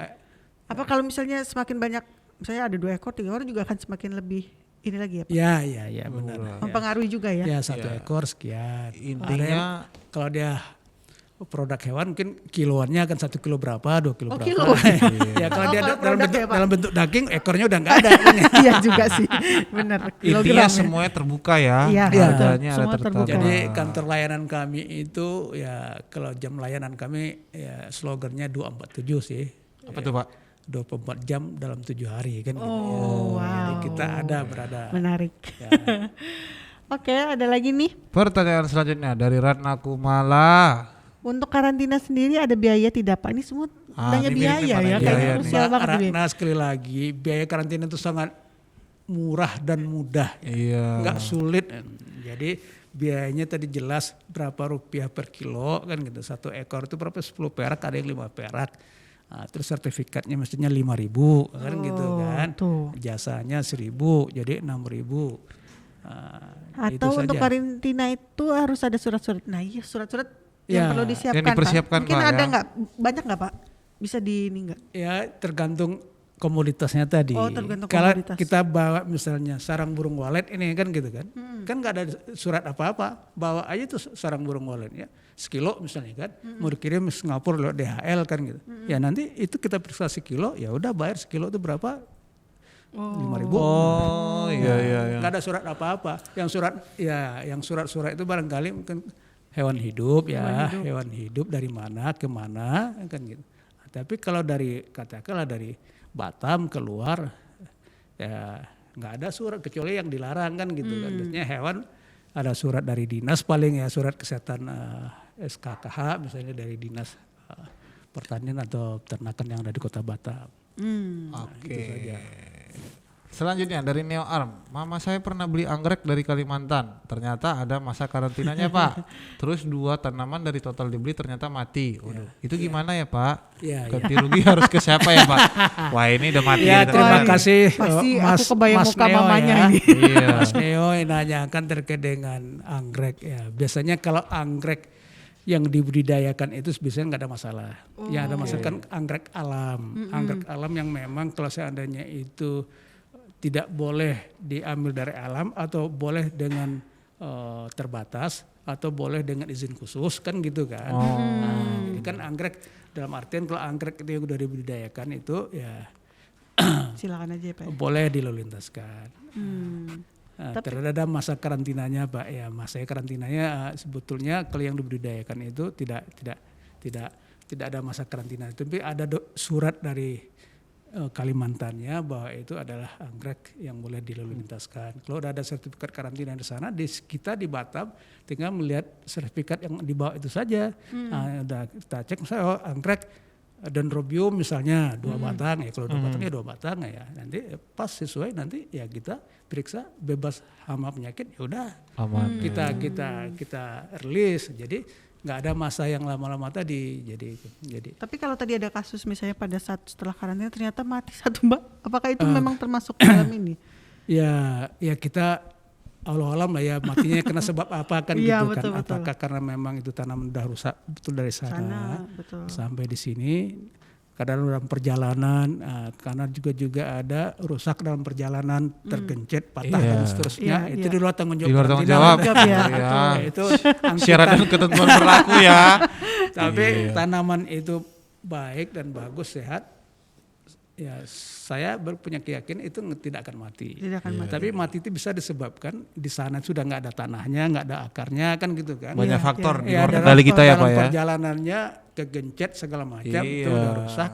Apa kalau misalnya semakin banyak, misalnya ada 2 ekor, 3 ekor juga akan semakin lebih ini lagi ya Pak? Ya, benar. Mempengaruhi juga ya? Ya, satu ekor sekian. Intinya Kalau dia produk hewan mungkin kiloannya akan 1 kilo berapa, 2 kilo berapa. Kilo. Ya kalau dia kalau dalam produk ya, Pak? dalam bentuk daging, ekornya udah nggak ada. Iya juga sih, benar. intinya Kilogram ya. semuanya terbuka ya. Iya, Harganya semua ada tertata. terbuka. Jadi kantor layanan kami itu ya kalau jam layanan kami ya slogannya 247 sih. Apa tuh Pak? 24 jam dalam 7 hari kan gitu. Oh, wow. Jadi kita berada. Menarik. Ya. Oke, ada lagi nih. Pertanyaan selanjutnya dari Ratna Kumala. Untuk karantina sendiri ada biaya tidak Pak? Ini semua tanya ini biaya mirip-mirip ya, pada kayaknya biaya krusial banget nih. Nah sekali lagi biaya karantina itu sangat murah dan mudah. Iya. Nggak sulit. Jadi biayanya tadi jelas berapa rupiah per kilo kan gitu. 1 ekor itu berapa, 10 perak, ada yang 5 perak. Nah, terus sertifikatnya mestinya 5.000 kan gitu kan. Tuh. Jasanya 1.000 jadi 6.000. Atau itu untuk saja. karantina itu harus ada surat-surat. Nah iya, surat-surat Ya, yang perlu disiapkan yang dipersiapkan, Pak. Mungkin Pak, ada ya. nggak? Banyak nggak Pak? Bisa di ini nggak? Ya tergantung komoditasnya tadi. Oh, tergantung Kalau komoditas. kita bawa misalnya sarang burung walet ini kan gitu kan. Kan nggak ada surat apa-apa. Bawa aja tuh sarang burung walet ya. Sekilo misalnya kan. Mau dikirim Singapura lewat DHL kan gitu. Ya nanti itu kita periksa sekilo, ya udah bayar sekilo itu berapa? 5.000. Oh iya. Nggak ada surat apa-apa. Yang surat-surat itu barangkali mungkin hewan hidup ya, hewan hidup dari mana ke mana kan gitu. Tapi kalau katakanlah dari Batam keluar ya nggak ada surat kecuali yang dilarang kan gitu kan. Biasanya hewan ada surat dari dinas paling ya, surat kesehatan SKKH misalnya dari dinas pertanian atau peternakan yang ada di Kota Batam. Oke. Selanjutnya dari Neo Arm, mama saya pernah beli anggrek dari Kalimantan, ternyata ada masa karantinanya Pak. Terus 2 tanaman dari total dibeli ternyata mati. Waduh, itu gimana ya Pak? Ganti rugi harus ke siapa ya Pak? Wah ini udah mati. Ya terima kasih Pasti Mas, aku kebayang Mas muka Neo mamanya ya. ini. Iya. Mas Neo nanyakan terkait dengan anggrek ya. Biasanya kalau anggrek yang dibudidayakan itu biasanya nggak ada masalah. Yang ada masalah kan anggrek alam. Anggrek alam yang memang kalau seandainya itu tidak boleh diambil dari alam atau boleh dengan terbatas atau boleh dengan izin khusus kan gitu kan. Nah, jadi kan anggrek dalam artian kalau anggrek itu yang udah dibudidayakan itu ya Silakan aja ya Pak. boleh dilalulintaskan. Terhadap ada masa karantinanya Pak ya, masa karantinanya sebetulnya kalau yang dibudidayakan itu tidak ada masa karantina, tapi ada surat dari Kalimantannya bahwa itu adalah anggrek yang boleh dilalulintaskan. Kalau udah ada sertifikat karantina di sana, kita di Batam tinggal melihat sertifikat yang dibawa itu saja. Nah, udah kita cek misalnya anggrek Dendrobium misalnya 2 batang ya, kalau 2 batang ya 2 batang ya. Nanti pas sesuai nanti ya kita periksa bebas hama penyakit ya udah. Kita release. Jadi nggak ada masa yang lama-lama tadi. Jadi. Tapi kalau tadi ada kasus misalnya pada saat setelah karantina ternyata mati 1 Mbak, apakah itu memang termasuk dalam ini? Ya kita Allah-alam lah ya matinya kena sebab apa kan gitu betul, kan. betul. Apakah karena memang itu tanaman udah rusak betul dari sana betul. sampai di sini. Kadang dalam perjalanan, karena juga ada rusak dalam perjalanan, tergencet, patah dan seterusnya. Itu di luar tanggung jawab. Di luar tanggung jawab. Ya. Itu syarat dan ketentuan berlaku ya. Tapi tanaman itu baik dan bagus, sehat. Ya saya punya keyakinan itu tidak akan mati. Tidak akan mati. Tapi mati itu bisa disebabkan di sana sudah nggak ada tanahnya, nggak ada akarnya kan gitu kan. Banyak faktor di Ya, luar kendali kita ya Pak ya. Perjalanannya kegencet segala macam itu udah rusak.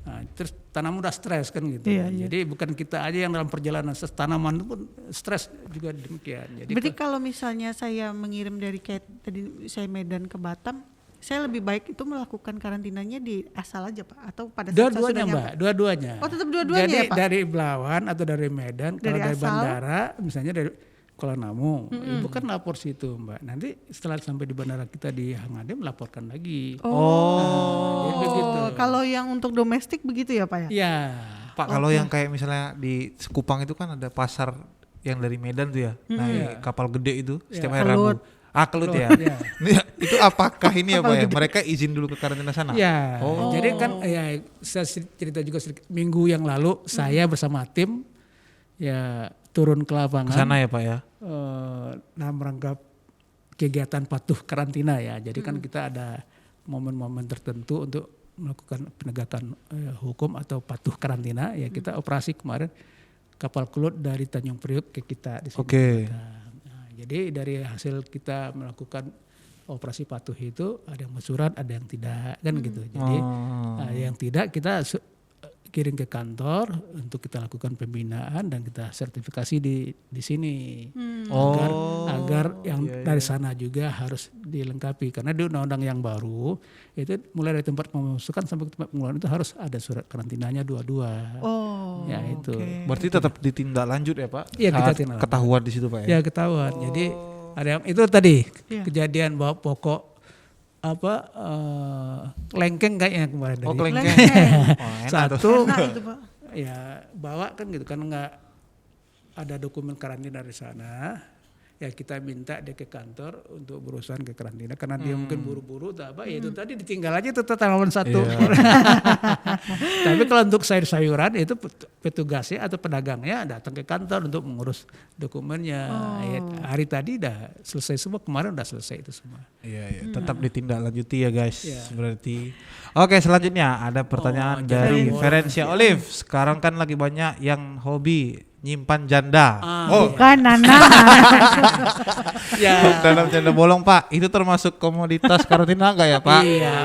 Nah, terus tanaman udah stres kan gitu. Jadi bukan kita aja yang dalam perjalanan, tanaman itu pun stres juga demikian. Jadi berarti kalau misalnya saya mengirim dari kayak tadi saya Medan ke Batam, saya lebih baik itu melakukan karantinanya di asal aja Pak atau pada saat dua-duanya Mbak, dua-duanya. Oh tetap dua-duanya Jadi ya Pak? dari Belawan atau dari Medan, kalau dari bandara misalnya dari Kuala Namu, ibu kan lapor situ Mbak. Nanti setelah sampai di bandara kita di Hangade melaporkan lagi. Oh, jadi begitu. Kalau yang untuk domestik begitu ya Pak ya? Iya. Pak kalau yang kayak misalnya di Sekupang itu kan ada pasar yang dari Medan tuh ya, naik kapal gede itu setiap hari Rabu. Kelut ya. Itu apakah ini ya Pak ya? Mereka izin dulu ke karantina sana? Ya. Jadi kan ya saya cerita juga sedikit. Minggu yang lalu saya bersama tim ya turun ke lapangan. Ke sana ya Pak ya? Dalam rangka kegiatan patuh karantina ya. Jadi kan kita ada momen-momen tertentu untuk melakukan penegakan hukum atau patuh karantina. Ya kita operasi kemarin kapal kelut dari Tanjung Priok ke kita di sini. Oke. Jadi dari hasil kita melakukan operasi patuh itu ada yang bersurat, ada yang tidak kan gitu. Jadi yang tidak kita kirim ke kantor untuk kita lakukan pembinaan dan kita sertifikasi di sini agar yang dari sana juga harus dilengkapi karena di undang-undang yang baru itu mulai dari tempat pemasukan sampai tempat pengeluaran itu harus ada surat karantinanya dua-dua. Ya itu. Berarti tetap ditindaklanjut ya Pak? Iya kita ketahuan di situ Pak ya? Ya ketahuan. Jadi ada yang itu tadi kejadian bahwa pokok lengkeng kayaknya kemarin dari lengkeng. satu Enak itu Pak. ya bawa kan gitu kan nggak ada dokumen karantina dari sana ya kita minta dia ke kantor untuk berurusan ke karantina karena dia mungkin buru-buru tak apa ya itu tadi ditinggal aja itu tanaman satu. Tapi kalau untuk sayur-sayuran itu petugasnya atau pedagangnya datang ke kantor untuk mengurus dokumennya. Ya, hari tadi udah selesai semua, kemarin udah selesai itu semua. Iya, tetap ditindaklanjuti ya guys. Berarti. Oke, selanjutnya ada pertanyaan dari Ferencia Olive. Sekarang kan lagi banyak yang hobi nyimpan janda. Bukan Nana. Dalam janda bolong Pak, itu termasuk komoditas karantina enggak ya Pak? Iya,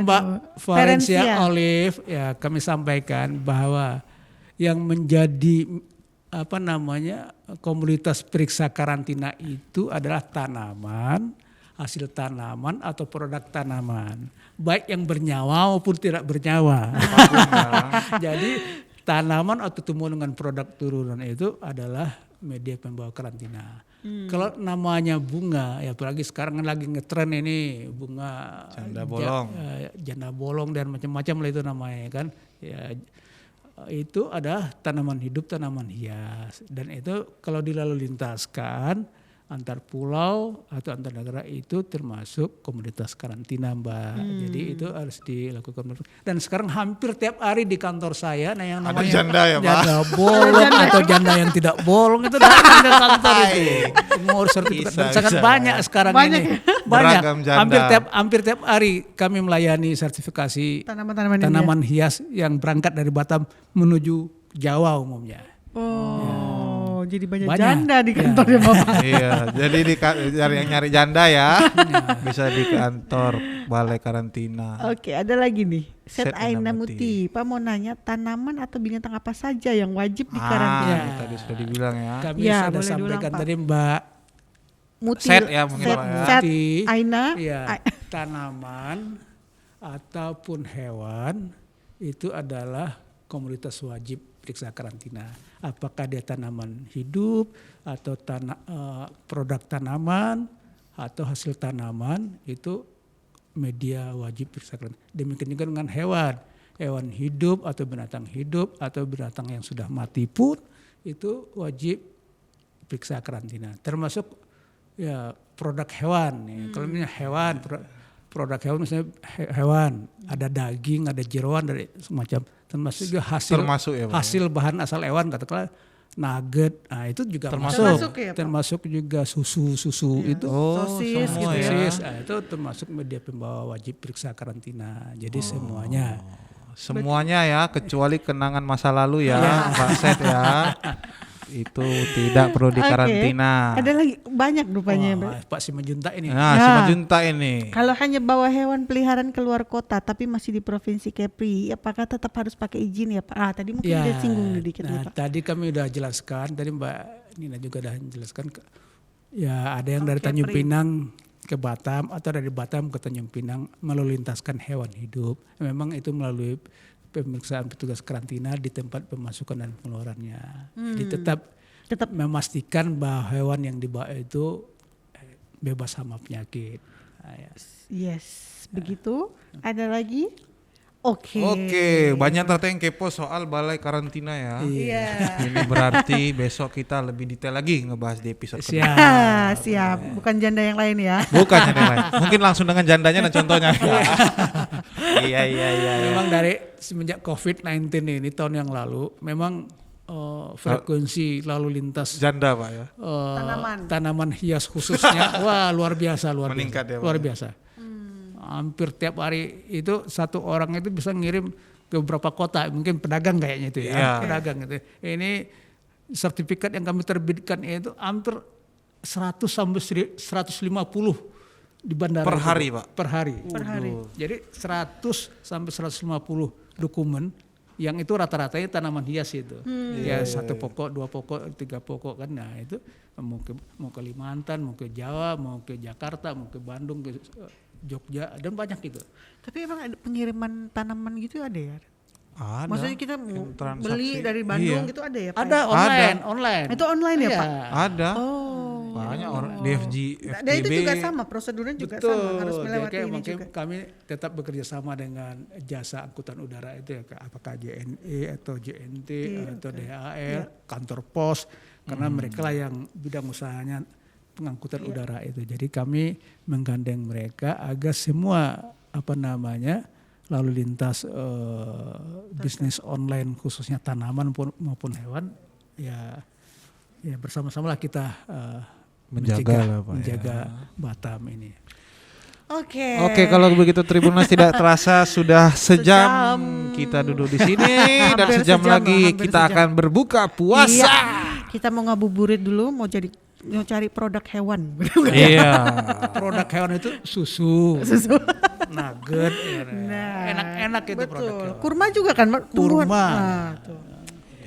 Mbak Ferencia Olive ya kami sampaikan bahwa yang menjadi komoditas periksa karantina itu adalah tanaman hasil tanaman atau produk tanaman, baik yang bernyawa maupun tidak bernyawa. Jadi tanaman atau tumbuhan dengan produk turunan itu adalah media pembawa karantina. Kalau namanya bunga, ya apalagi sekarang lagi ngetren ini bunga Janda bolong. Janda bolong dan macam-macam lah itu namanya kan. Ya, itu ada tanaman hidup, tanaman hias, dan itu kalau dilalu lintaskan antar pulau atau antar negara itu termasuk komunitas karantina, Mbak. Jadi itu harus dilakukan. Dan sekarang hampir tiap hari di kantor saya, nah yang namanya janda ya, Pak? janda bolong atau janda yang tidak bolong itu datang ke kantor itu. Ngurus sertifikat. Dan sangat banyak sekarang Banyak ini. ya? Banyak. Beragam janda. Hampir tiap hari kami melayani sertifikasi tanaman hias yang berangkat dari Batam menuju Jawa umumnya. Oh, jadi banyak Banyak. janda di kantornya Bapak. Iya, jadi yang nyari janda ya bisa di kantor balai karantina. Oke, ada lagi nih. Set Set Aina Aina Muti. Pak mau nanya, tanaman atau binatang apa saja yang wajib Ah, dikarantina? tadi sudah dibilang ya. Kami Ya, sudah boleh diulang, sampaikan Pak. tadi Mbak. Muti, Set ya mungkin, Pak, ya. Set Muti. Aina. Iya, tanaman ataupun hewan itu adalah komoditas wajib periksa karantina. Apakah dia tanaman hidup atau produk tanaman atau hasil tanaman, itu media wajib periksa karantina. Demikian juga dengan hewan hidup atau binatang yang sudah mati pun itu wajib periksa karantina. Termasuk ya produk hewan. Kalau misalnya produk hewan misalnya hewan, ada daging, ada jeroan, dari semacam, termasuk juga Ya, Pak, hasil bahan asal hewan, katakanlah nugget, nah itu juga Termasuk ya, Pak? termasuk juga susu itu, Sosis gitu semua ya. sosis, nah, itu termasuk media pembawa wajib periksa karantina. Jadi Semuanya ya, kecuali kenangan masa lalu ya, Pak Set ya. Itu tidak perlu dikarantina. Ada lagi banyak rupanya. Pak Simanjuntak ini. Nah, si Majunta ini. Kalau hanya bawa hewan peliharaan keluar kota tapi masih di Provinsi Kepri, apakah tetap harus pakai izin ya Pak? Tadi mungkin udah singgung dikit nah, Pak. tadi kami udah jelaskan, tadi Mbak Nina juga udah jelaskan. Ya ada yang dari Tanjung Pinang ke Batam atau dari Batam ke Tanjung Pinang melalui lintaskan hewan hidup. Memang itu melalui pemeriksaan petugas karantina di tempat pemasukan dan pengeluarannya. Jadi tetap memastikan bahwa hewan yang dibawa itu bebas hama penyakit. Nah, ya. Yes, begitu. Ada lagi? Oke. Banyak ternyata yang kepo soal balai karantina ya. Iya. Ini berarti besok kita lebih detail lagi ngebahas di episode kedua. Siap. Bukan janda yang lain ya. Bukan janda yang lain. Mungkin langsung dengan jandanya dan contohnya. Iya. Memang dari semenjak COVID-19 ini tahun yang lalu, memang frekuensi lalu lintas Janda Pak ya. tanaman hias khususnya, wah luar biasa. Meningkat ya, Pak. Luar biasa. Hampir tiap hari itu satu orang itu bisa ngirim ke beberapa kota, mungkin pedagang kayaknya itu ya. Iya. Pedagang itu. Ini sertifikat yang kami terbitkan itu hampir 100 sampai 150 di bandara. Per hari, itu. Pak? Per hari. Jadi 100 sampai 150 dokumen yang itu rata-ratanya tanaman hias itu. Ya satu pokok, dua pokok, tiga pokok kan. Nah itu mau ke Kalimantan, mau ke Jawa, mau ke Jakarta, mau ke Bandung, ke Jogja, dan banyak itu. Tapi emang ada pengiriman tanaman gitu ada ya? Ada. Maksudnya kita mau Transaksi. beli dari Bandung gitu ada ya Pak? Ada online. Itu online ya Iya. Pak? Ada. Oh. Banyak orang DFG, FGB. Dan itu juga sama, prosedurnya juga Betul. sama, harus melewati Jadi ini juga. kami tetap bekerja sama dengan jasa angkutan udara itu ya, apakah JNE atau JNT atau DHL, kantor pos, karena mereka lah yang bidang usahanya pengangkutan udara itu. Jadi kami menggandeng mereka agar semua lalu lintas bisnis online khususnya tanaman maupun hewan ya bersama-sama lah kita menjaga Batam ini. Oke, kalau begitu Tribuners tidak terasa sudah sejam kita duduk di sini dan Hampir sejam sejam lagi loh, hampir kita sejam. akan berbuka puasa. Iya. Kita mau ngabuburit dulu, mau cari produk hewan. Iya. Produk hewan itu susu. Nugget. Enak-enak itu Betul. produk hewan. Kurma juga kan, Tumbuhan. Kurma. Tuh.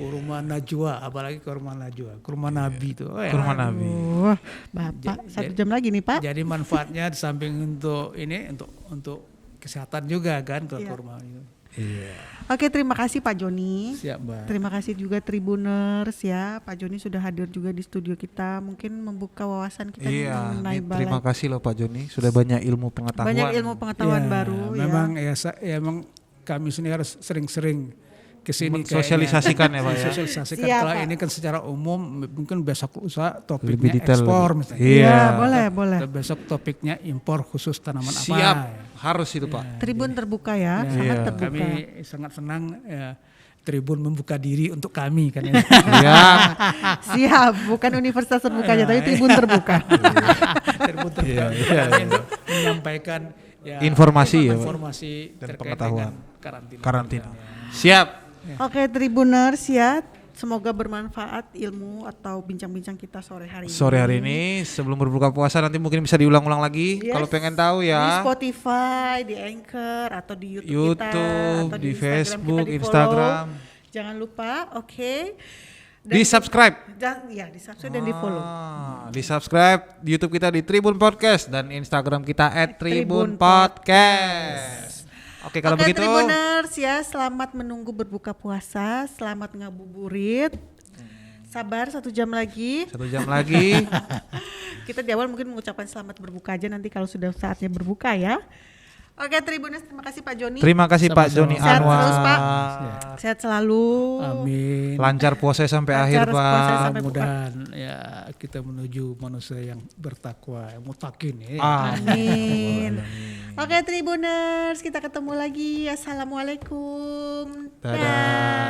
Kurma najwa, apalagi kurma najwa, kurma nabi itu. Kurma Nabi. Wah, Bapak 1 jam lagi nih Pak. Jadi manfaatnya di samping untuk ini untuk kesehatan juga kan kalau kurma itu. Iya. Oke, terima kasih Pak Joni. Siap, Mbak. Terima kasih juga Tribuners ya. Pak Joni sudah hadir juga di studio kita, mungkin membuka wawasan kita mengenai balai. Terima kasih loh Pak Joni, sudah banyak ilmu pengetahuan. Banyak ilmu pengetahuan baru memang emang kami sini harus sering-sering kesini sosialisasikan ya Pak ya. Sosialisasikan. Siap, Kalau Pak. ini kan secara umum mungkin besok lusa Lebih topiknya detail ekspor lagi. misalnya. Iya. Boleh. Atau besok topiknya impor khusus tanaman Siap, apa. harus itu Pak. Tribun terbuka ya, sangat terbuka. Kami sangat senang Tribun membuka diri untuk kami kan ya. Iya. Siap, bukan universitas terbuka aja, tapi Tribun terbuka. Tribun terbuka kami untuk menyampaikan Informasi ya, Pak. informasi Dan terkait pengetahuan. dengan Karantina. Siap. Oke, Tribuners ya, semoga bermanfaat ilmu atau bincang-bincang kita sore hari ini. Sore hari ini sebelum berbuka puasa nanti mungkin bisa diulang-ulang lagi Yes. kalau pengen tahu Di ya. Spotify, di Anchor, atau di YouTube kita, atau di Instagram Facebook, kita di-follow. Instagram. Jangan lupa, oke. Di subscribe. Di subscribe dan di follow. Di subscribe di YouTube kita di Tribun Podcast dan Instagram kita Tribun @tribunpodcast. Oke, kalau Oke, begitu Tribuners ya, selamat menunggu berbuka puasa, selamat ngabuburit. Sabar 1 jam lagi. 1 jam lagi. Kita di awal mungkin mengucapkan selamat berbuka aja, nanti kalau sudah saatnya berbuka ya. Oke, Tribuners, terima kasih Pak Joni. Terima kasih Pak Joni Sehat Anwar. terus, Pak. Sehat selalu. Amin. Lancar puasa sampai akhir Lancar puasa Pak. sampai Mudah-mudahan ya kita menuju manusia yang bertakwa, yang mutakin ya. Amin. Oke, Tribuners, kita ketemu lagi. Assalamualaikum. Dadah.